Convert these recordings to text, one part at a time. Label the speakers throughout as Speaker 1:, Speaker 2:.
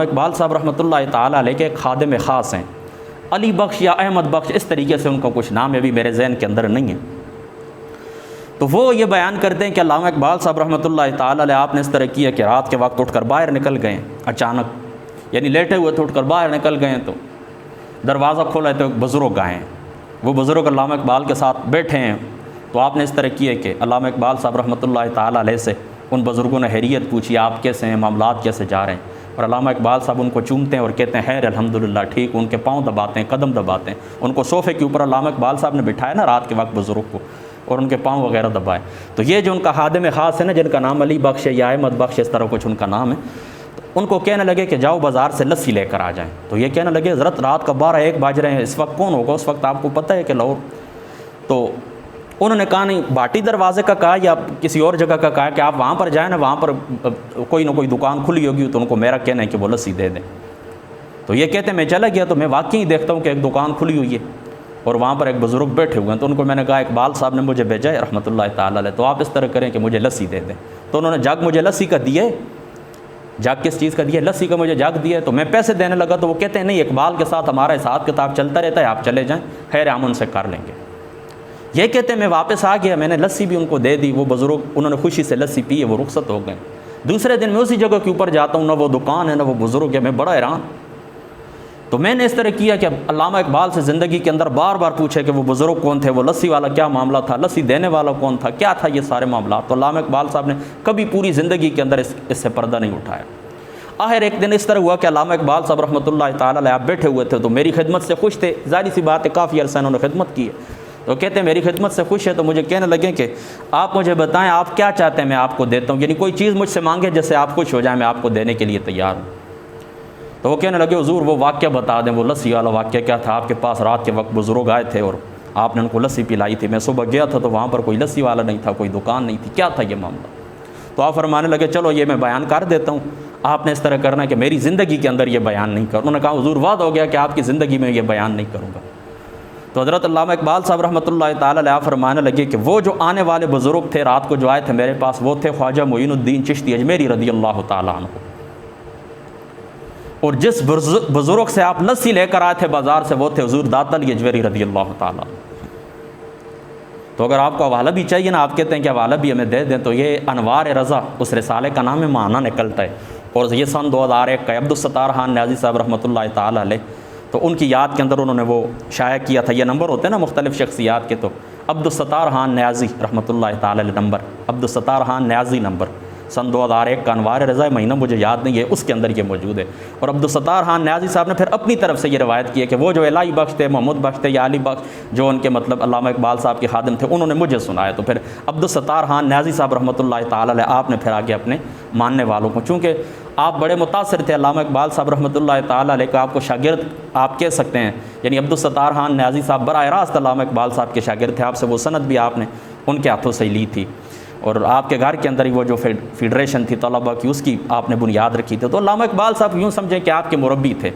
Speaker 1: اقبال صاحب رحمۃ اللہ تعالیٰ علیہ کے ایک خادم خاص ہیں، علی بخش یا احمد بخش، اس طریقے سے ان کا کچھ نام ہے، ابھی میرے ذہن کے اندر نہیں ہے۔ تو وہ یہ بیان کرتے ہیں کہ علامہ اقبال صاحب رحمۃ اللہ تعالیٰ علیہ آپ نے اس طرح کیا کہ رات کے وقت اٹھ کر باہر نکل گئے اچانک، یعنی لیٹے ہوئے تھے، اٹھ کر باہر نکل گئے تو دروازہ کھولا تو ایک بزرگ آئے ہیں، وہ بزرگ علامہ اقبال کے ساتھ بیٹھے ہیں۔ تو آپ نے اس طرح کیا کہ علامہ اقبال صاحب رحمۃ اللہ تعالیٰ علیہ سے ان بزرگوں نے خیریت پوچھی، آپ کیسے ہیں، معاملات کیسے جا رہے ہیں، اور علامہ اقبال صاحب ان کو چومتے ہیں اور کہتے ہیں خیر الحمدللہ ٹھیک، ان کے پاؤں دباتے ہیں، قدم دباتے ہیں، ان کو صوفے کے اوپر علامہ اقبال صاحب نے بٹھایا نا رات کے وقت بزرگ کو، اور ان کے پاؤں وغیرہ دبائے۔ تو یہ جو ان کا خادم خاص ہے نا، جن کا نام علی بخش ہے یا احمد بخش، اس طرح کچھ ان کا نام ہے، تو ان کو کہنے لگے کہ جاؤ بازار سے لسی لے کر آ جائیں۔ تو یہ کہنے لگے حضرت رات کا 12-1 بج رہے ہیں، اس وقت کون ہوگا، اس وقت آپ کو پتہ ہے کہ لاہور۔ تو انہوں نے کہا نہیں، باٹی دروازے کا کہا یا کسی اور جگہ کا کہا کہ آپ وہاں پر جائیں نا، وہاں پر کوئی نہ کوئی دکان کھلی ہوگی، تو ان کو میرا کہنا ہے کہ وہ لسی دے دیں۔ تو یہ کہتے ہیں میں چلا گیا تو میں واقعی دیکھتا ہوں کہ ایک دکان کھلی ہوئی ہے اور وہاں پر ایک بزرگ بیٹھے ہوئے ہیں۔ تو ان کو میں نے کہا اقبال صاحب نے مجھے بھیجا ہے رحمۃ اللہ تعالیٰ علیہ، تو آپ اس طرح کریں کہ مجھے لسی دے دیں۔ تو انہوں نے جگ مجھے لسی کا دیے، جگ کس چیز کا دیا، لسی کا مجھے جگ دیا، تو میں پیسے دینے لگا۔ تو وہ کہتے ہیں نہیں، اقبال کے ساتھ ہمارا حساب کتاب چلتا رہتا ہے، آپ چلے جائیں، خیر ہم ان سے کر لیں گے۔ یہ کہتے ہیں میں واپس آ گیا، میں نے لسی بھی ان کو دے دی، وہ بزرگ انہوں نے خوشی سے لسی پی ہے، وہ رخصت ہو گئے۔ دوسرے دن میں اسی جگہ کے اوپر جاتا ہوں، نہ وہ دکان ہے نہ وہ بزرگ ہے، میں بڑا حیران۔ تو میں نے اس طرح کیا کہ علامہ اقبال سے زندگی کے اندر بار بار پوچھے کہ وہ بزرگ کون تھے، وہ لسی والا کیا معاملہ تھا، لسی دینے والا کون تھا، کیا تھا یہ سارے معاملات۔ تو علامہ اقبال صاحب نے کبھی پوری زندگی کے اندر اس سے پردہ نہیں اٹھایا۔ آخر ایک دن اس طرح ہوا کہ علامہ اقبال صاحب رحمۃ اللہ تعالیٰ علیہ آپ بیٹھے ہوئے تھے، تو میری خدمت سے خوش تھے، ظاہر سی بات ہے کافی عرصہ انہوں نے خدمت کی ہے۔ تو کہتے ہیں میری خدمت سے خوش ہے، تو مجھے کہنے لگے کہ آپ مجھے بتائیں آپ کیا چاہتے ہیں، میں آپ کو دیتا ہوں، یعنی کوئی چیز مجھ سے مانگے جس سے آپ خوش ہو جائیں، میں آپ کو دینے کے لیے تیار ہوں۔ تو وہ کہنے لگے حضور وہ واقعہ بتا دیں، وہ لسی والا واقعہ کیا تھا، آپ کے پاس رات کے وقت بزرگ آئے تھے اور آپ نے ان کو لسی پلائی تھی، میں صبح گیا تھا تو وہاں پر کوئی لسی والا نہیں تھا، کوئی دکان نہیں تھی، کیا تھا یہ معاملہ۔ تو آپ فرمانے لگے چلو یہ میں بیان کر دیتا ہوں، آپ نے اس طرح کرنا ہے کہ میری زندگی کے اندر یہ بیان نہیں کروں۔ انہوں نے کہا حضور وعدہ ہو گیا کہ آپ کی زندگی میں یہ بیان نہیں کروں گا۔ تو حضرت علامہ اقبال صاحب رحمۃ اللہ تعالیٰ علیہ فرمانے لگے کہ وہ جو آنے والے بزرگ تھے رات کو جو آئے تھے میرے پاس، وہ تھے خواجہ معین الدین چشتی اجمیری رضی اللہ تعالیٰ عنہ، اور جس بزرگ سے آپ لسی لے کر آئے تھے بازار سے، وہ تھے حضور داتا علی اجمیری رضی اللہ تعالیٰ عنہ۔ تو اگر آپ کو حوالہ بھی چاہیے نا، آپ کہتے ہیں کہ حوالہ بھی ہمیں دے دیں، تو یہ انوار رضا اس رسالے کا نام ہے، معنی نکلتا ہے، اور یہ سن 2001 کا عبدالستار خان نیازی صاحب رحمۃ اللہ تعالیٰ علیہ، تو ان کی یاد کے اندر انہوں نے وہ شائع کیا تھا۔ یہ نمبر ہوتے ہیں نا مختلف شخصیات کے، تو عبدالستار خان نیازی رحمۃ اللہ تعالیٰ علیہ نمبر، عبدالستار خان نیازی نمبر سن 2001 کا انوار رضا، مہینہ مجھے یاد نہیں ہے، اس کے اندر یہ موجود ہے۔ اور عبدالستار خان نیازی صاحب نے پھر اپنی طرف سے یہ روایت کی ہے کہ وہ جو الہی بخش تھے، محمود بخش تھے یا علی بخش، جو ان کے مطلب علامہ اقبال صاحب کے خادم تھے، انہوں نے مجھے سنایا۔ تو پھر عبدالستار خان نیازی صاحب رحمۃ اللہ تعالیٰ علیہ آپ نے پھر آگے اپنے ماننے والوں کو، چونکہ آپ بڑے متاثر تھے علامہ اقبال صاحب رحمۃ اللہ تعالیٰ علیہ کا، آپ کو شاگرد آپ کہہ سکتے ہیں، یعنی عبدالستار خان نیازی صاحب براہ راست علامہ اقبال صاحب کے شاگرد تھے، آپ سے وہ سند بھی آپ نے ان کے ہاتھوں سے لی تھی، اور آپ کے گھر کے اندر ہی وہ جو فیڈریشن تھی طلبہ کی، اس کی آپ نے بنیاد رکھی تھی۔ تو علامہ اقبال صاحب یوں سمجھیں کہ آپ کے مربی تھے،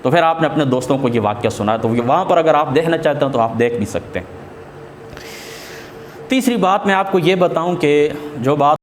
Speaker 1: تو پھر آپ نے اپنے دوستوں کو یہ واقعہ سنایا، تو وہاں پر اگر آپ دیکھنا چاہتے ہیں تو آپ دیکھ بھی سکتے ہیں۔ تیسری بات میں آپ کو یہ بتاؤں کہ جو بات